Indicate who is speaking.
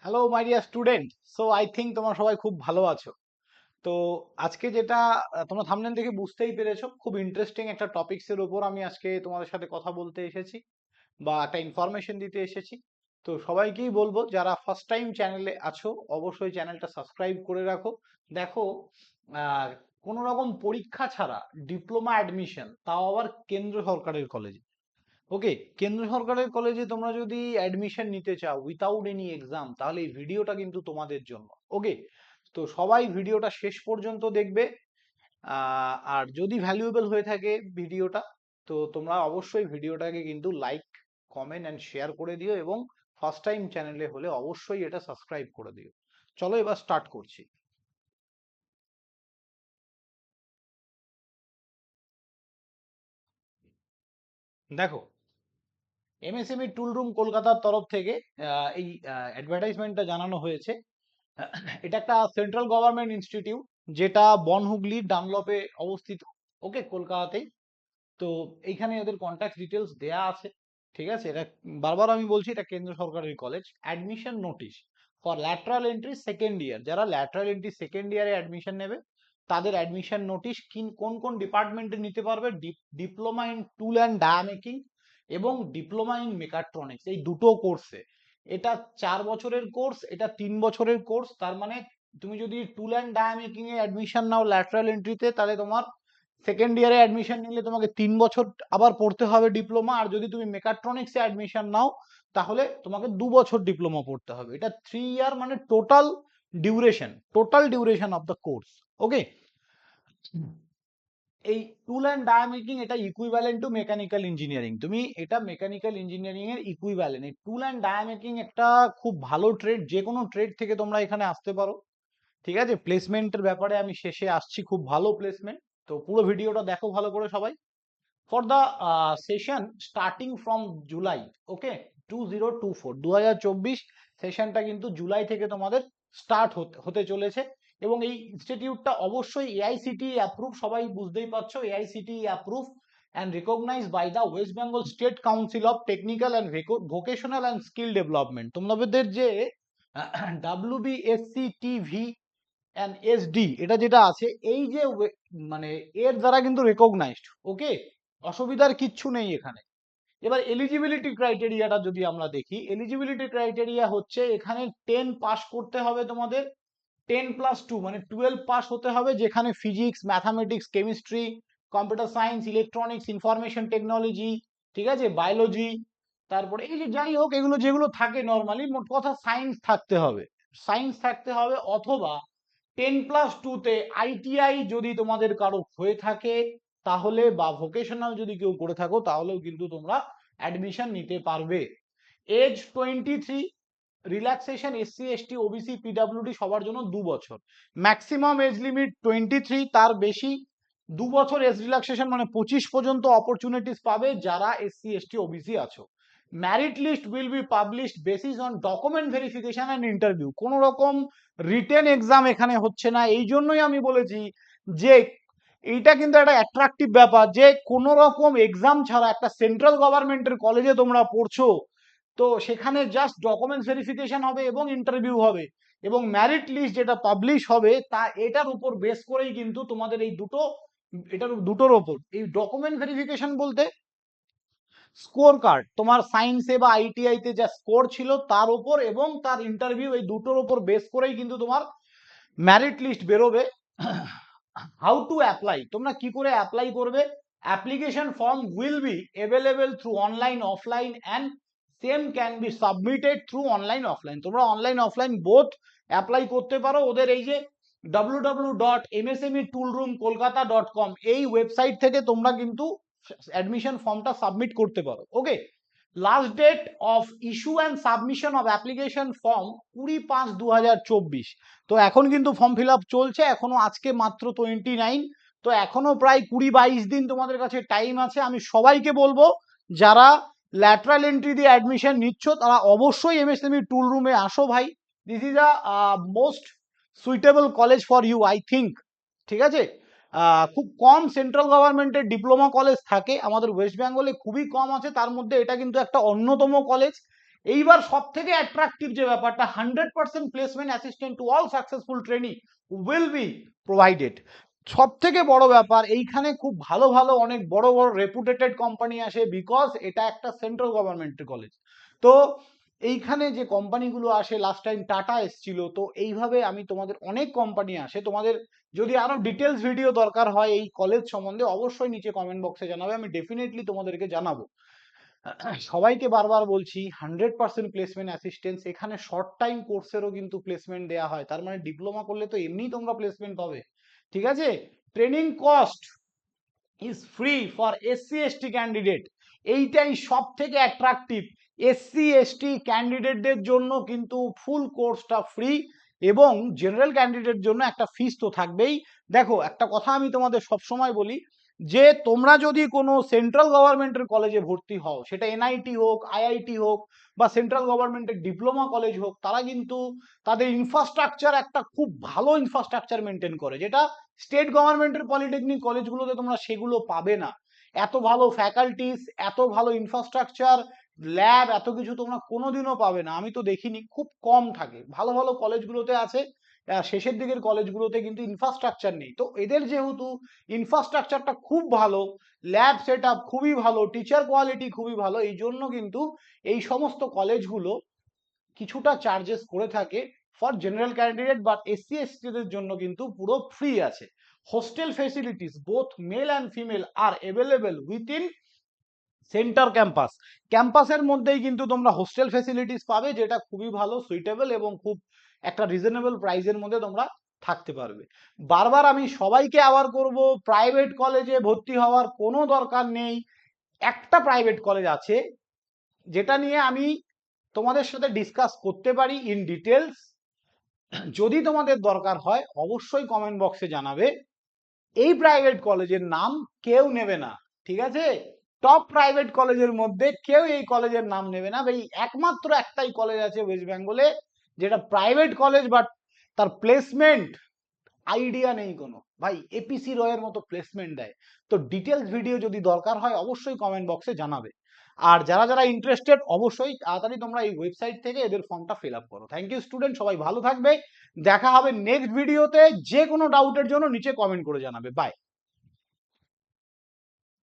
Speaker 1: Hello my dear student. So I think তোমরা সবাই খুব ভালো আছো। তো আজকে যেটা তোমরা থাম্বনেল দেখে বুঝতেই পেরেছো, খুব ইন্টারেস্টিং একটা টপিকস এর উপর আমি আজকে তোমাদের সাথে কথা বলতে এসেছি বা একটা ইনফরমেশন দিতে এসেছি। তো সবাইকেই বলবো, যারা ফার্স্ট টাইম চ্যানেলে আছো অবশ্যই চ্যানেলটা সাবস্ক্রাইব করে রাখো। দেখো, আহ, কোনো রকম পরীক্ষা ছাড়া ডিপ্লোমা অ্যাডমিশন, তাও আবার কেন্দ্র সরকারের কলেজে। ওকে, কেন্দ্র সরকারের কলেজে তোমরা যদি অ্যাডমিশন নিতে চাও উইথাউট এনি এক্সাম, তাহলে এই ভিডিওটা কিন্তু তোমাদের জন্য। ওকে, তো সবাই ভিডিওটা শেষ পর্যন্ত দেখবে। আর যদি ভ্যালুয়েবল হয়ে থাকে ভিডিওটা, তো তোমরা অবশ্যই ভিডিওটাকে কিন্তু লাইক, কমেন্ট অ্যান্ড শেয়ার করে দিও, এবং ফার্স্ট টাইম চ্যানেলে হলে অবশ্যই এটা সাবস্ক্রাইব করে দিও। চলো এবার স্টার্ট করছি। দেখো, এমএসএমই টুল রুম কলকাতার তরফ থেকে এই অ্যাডভার্টাইজমেন্টটা জানানো হয়েছে। এটা একটা সেন্ট্রাল গভর্নমেন্ট ইনস্টিটিউট, যেটা বনহুগলি ডানলপে অবস্থিত। ওকে, কলকাতাতেই। তো এইখানে এদের কন্ট্যাক্ট ডিটেলস দেয়া আছে। ঠিক আছে, এটা বারবার আমি বলছি, এটা কেন্দ্র সরকারের college. Admission notice for lateral entry second year, যারা ল্যাটারাল এন্ট্রি সেকেন্ড ইয়ারে অ্যাডমিশন নেবে তাদের অ্যাডমিশন নোটিশ কোন কোন ডিপার্টমেন্টে নিতে পারবে: ডিপ্লোমা ইন টুল অ্যান্ড ডায়ামেকিং এবং ডিপ্লোমা ইন মেকাট্রনিক্স, এই দুটো কোর্সে। এটা 4 বছরের কোর্স, এটা 3 বছরের কোর্স। তার মানে তুমি যদি টুল অ্যান্ড ডায়ামেকিং এ অ্যাডমিশন নাও ল্যাটারাল এন্ট্রিতে, তাহলে তোমার সেকেন্ড ইয়ারে অ্যাডমিশন নিলে তোমাকে 3 বছর আবার পড়তে হবে ডিপ্লোমা। আর যদি তুমি মেকাট্রনিক্সে অ্যাডমিশন নাও, তাহলে তোমাকে 2 বছর ডিপ্লোমা পড়তে হবে। এটা 3 ইয়ার, মানে total duration of the course. Okay, এই টুল অ্যান্ড ডায়ামেকিং এটা ইকুইভ্যালেন্ট টু মেকানিক্যাল ইঞ্জিনিয়ারিং। তুমি এটা মেকানিক্যাল ইঞ্জিনিয়ারিং এর ইকুইভ্যালেন্ট। এই টুল অ্যান্ড ডায়ামেকিং একটা খুব ভালো ট্রেড, যে কোনো ট্রেড থেকে তোমরা এখানে আসতে পারো। ঠিক আছে, প্লেসমেন্টের ব্যাপারে আমি শেষে আসছি, খুব ভালো প্লেসমেন্ট। তো পুরো ভিডিওটা দেখো ভালো করে সবাই। For the session starting from July, okay, 2024 সেশনটা কিন্তু জুলাই থেকে তোমাদের স্টার্ট হতে চলেছে। এবং এই ইনস্টিটিউটটা অবশ্যই এআইসিটি অ্যাপ্রুভ, সবাই বুঝতেই পারছো, AICTE approve and recognised by the West Bengal State Council of Technical and Vocational and Skill Development. তোমাদের যে WBSCTV অ্যান্ড SD, এটা যেটা আছে, এই যে মানে এর দ্বারা কিন্তু রেকগনাইজড। ওকে, অসুবিধার কিচ্ছু নেই এখানে। এবার এলিজিবিলিটি ক্রাইটেরিয়াটা যদি আমরা দেখি, এলিজিবিলিটি ক্রাইটেরিয়া হচ্ছে এখানে 10 পাস করতে হবে তোমাদের। 10+2 মানে 12 পাস হতে হবে, যেখানে physics, mathematics, chemistry, computer science, electronics, information technology, ঠিক আছে, বায়োলজি, তারপরে এই যে যাই হোক এগুলো যেগুলো থাকে নর্মালি, মোট কথা সায়েন্স থাকতে হবে। সায়েন্স থাকতে হবে, অথবা 10+2-তে ITI যদি তোমাদের কারো হয়ে থাকে তাহলে, বা ভোকেশনাল যদি কেউ করে থাকো, তাহলেও কিন্তু তোমরা অ্যাডমিশন নিতে পারবে। Age 23, relaxation SC ST OBC PWD সবার জন্য 2 বছর। ম্যাক্সিমাম এজ লিমিট 23, তার বেশি 2 বছর এজ রিল্যাক্সেশন, মানে 25 পর্যন্ত অপরচুনিটিস পাবে যারা SC ST OBC আছো। Merit list will be published basis on document verification and interview. কোনো রকম রিটেন এক্সাম এখানে হচ্ছে না। এই জন্যই আমি বলেছি যে এইটা কিন্তু একটা অ্যাট্রাকটিভ ব্যাপার, যে কোনো রকম এক্সাম ছাড়া একটা সেন্ট্রাল গভর্নমেন্টের কলেজে তোমরা পড়ছো, তো সেখানে জাস্ট ডকুমেন্টস ভেরিফিকেশন হবে এবং ইন্টারভিউ হবে, এবং ম্যারিট লিস্ট যেটা পাবলিশ হবে তা এটার উপর বেস করেই কিন্তু তোমাদের এই দুটোর ওপর এই ডকুমেন্ট ভেরিফিকেশন বলতে স্কোর কার্ড, তোমার সায়েন্সে বা ITI তে যা স্কোর ছিল তার উপর, এবং তার ইন্টারভিউ, এই দুটোর উপর বেস করেই কিন্তু তোমার ম্যারিট লিস্ট বেরোবে। হাউ টু অ্যাপ্লাই, তোমরা কি করে অ্যাপ্লাই করবে? Application form will be available through online offline, and same can be submitted through online offline. তোমরা অনলাইন অফলাইন বোথ অ্যাপ্লাই করতে পারো। ওদের এই যে www.msmetoolroomkolkata.com এই ওয়েবসাইট থেকে তোমরা কিন্তু অ্যাডমিশন ফর্মটা সাবমিট করতে পারো। Okay, last date of issue and submission of application form 20/5/2024। তো এখন কিন্তু ফর্ম ফিল আপ চলছে, এখনো আজকে মাত্র 29। তো এখনো প্রায় 20-22 দিন তোমাদের কাছে টাইম আছে। আমি সবাইকে বলবো, যারা ল্যাটারাল এন্ট্রি দিয়ে অ্যাডমিশন নিচ্ছ তারা অবশ্যই MSME টুল রুমে আসো ভাই। This is a most suitable college for you, I think. ঠিক আছে, খুব কম সেন্ট্রাল গভর্নমেন্টের ডিপ্লোমা কলেজ থাকে আমাদের ওয়েস্ট বেঙ্গলে, খুবই কম আছে, তার মধ্যে এটা কিন্তু একটা অন্যতম কলেজ। এইবার সব থেকে অ্যাট্রাকটিভ যে ব্যাপারটা, 100% placement assistant to all successful trainee will be provided. সব থেকে বড় ব্যাপার, এইখানে খুব ভালো ভালো অনেক বড় বড় রেপুটেটেড কোম্পানি আসে, বিকজ এটা একটা সেন্ট্রাল গভর্নমেন্টের কলেজ। তো এইখানে যে কোম্পানিগুলো আসে, লাস্ট টাইম টাটা এসছিল, তো এইভাবে আমি তোমাদের অনেক কোম্পানি আসে। তোমাদের যদি আরো ডিটেলস ভিডিও দরকার হয় এই কলেজ সম্বন্ধে, অবশ্যই নিচে কমেন্ট বক্সে জানাবে, আমি ডেফিনেটলি তোমাদেরকে জানাবো। সবাইকে বারবার বলছি, 100% প্লেসমেন্ট অ্যাসিস্ট্যান্স, এখানে শর্ট টাইম কোর্সেরও কিন্তু প্লেসমেন্ট দেওয়া হয়, তার মানে ডিপ্লোমা করলে তো এমনি তোমরা প্লেসমেন্ট পাবে, ঠিক আছে। Training cost is free for SC ST candidate, এইটাই সব থেকে অ্যাট্রাকটিভ। এসসি এসটি ক্যান্ডিডেটদের জন্য কিন্তু ফুল কোর্সটা ফ্রি, এবং জেনারেল ক্যান্ডিডেট জন্য একটা ফিস তো থাকবেই। দেখো একটা কথা আমি তোমাদের সব সময় বলি, যে তোমরা যদি কোনো সেন্ট্রাল গভর্নমেন্টের কলেজে ভর্তি হও, সেটা এনআইটি হোক, আইআইটি হোক, বা সেন্ট্রাল গভর্নমেন্টের ডিপ্লোমা কলেজ হোক, তারা কিন্তু তাদের ইনফ্রাস্ট্রাকচার একটা খুব ভালো ইনফ্রাস্ট্রাকচার মেনটেন করে, যেটা স্টেট গভর্নমেন্টের পলিটেকনিক কলেজগুলোতে তোমরা সেগুলো পাবে না। এত ভালো ফ্যাকাল্টিস, এত ভালো ইনফ্রাস্ট্রাকচার, ল্যাব, এত কিছু তোমরা কোনোদিনও পাবে না, আমি তো দেখিনি, খুব কম থাকে। ভালো ভালো কলেজগুলোতে আছে, শেষের দিকের কলেজগুলোতে কিন্তু ইনফ্রাস্ট্রাকচার নেই। তো এদের যেহেতু ইনফ্রাস্ট্রাকচারটা খুব ভালো, ল্যাব সেট আপ খুবই ভালো, টিচার কোয়ালিটি খুবই ভালো, এই জন্য কিন্তু এই সমস্ত কলেজগুলো কিছুটা চার্জেস করে থাকে for general candidate, but SC এসটিদের জন্য কিন্তু পুরো ফ্রি আছে। Hostel facilities both male and female are available within centre campus. ক্যাম্পাসের মধ্যেই কিন্তু তোমরা হোস্টেল ফেসিলিটিস পাবে, যেটা খুবই ভালো, সুইটেবল, এবং খুব একটা রিজনেবল প্রাইসের মধ্যে তোমরা থাকতে পারবে। বারবার আমি সবাইকে আবার করব, প্রাইভেট কলেজে ভর্তি হওয়ার কোনো দরকার নেই। একটা প্রাইভেট কলেজ আছে যেটা নিয়ে আমি তোমাদের সাথে ডিসকাস করতে পারি ইন ডিটেলস, যদি তোমাদের দরকার হয় অবশ্যই কমেন্ট বক্সে জানাবে। এই প্রাইভেট কলেজের নাম কেউ নেবে না, ঠিক আছে। টপ প্রাইভেট কলেজের মধ্যে কেউ এই কলেজের নাম নেবে না ভাই, একমাত্র একটাই কলেজ আছে ওয়েস্ট বেঙ্গলে, যেটা প্রাইভেট কলেজ, বাট তার প্লেসমেন্ট আইডিয়া নেই কোনো, ভাই এপিসি রয়ের মতো প্লেসমেন্ট দেয়। তো ডিটেলস ভিডিও যদি দরকার হয় অবশ্যই কমেন্ট বক্সে জানাবে। আর যারা যারা ইন্টারেস্টেড অবশ্যই তাড়াতাড়ি তোমরা এই ওয়েবসাইট থেকে এদের ফর্মটা ফিল আপ করো। থ্যাংক ইউ স্টুডেন্ট, সবাই ভালো থাকবে, দেখা হবে নেক্সট ভিডিওতে। যে কোনো ডাউটের জন্য নিচে কমেন্ট করে জানাবে। বাই।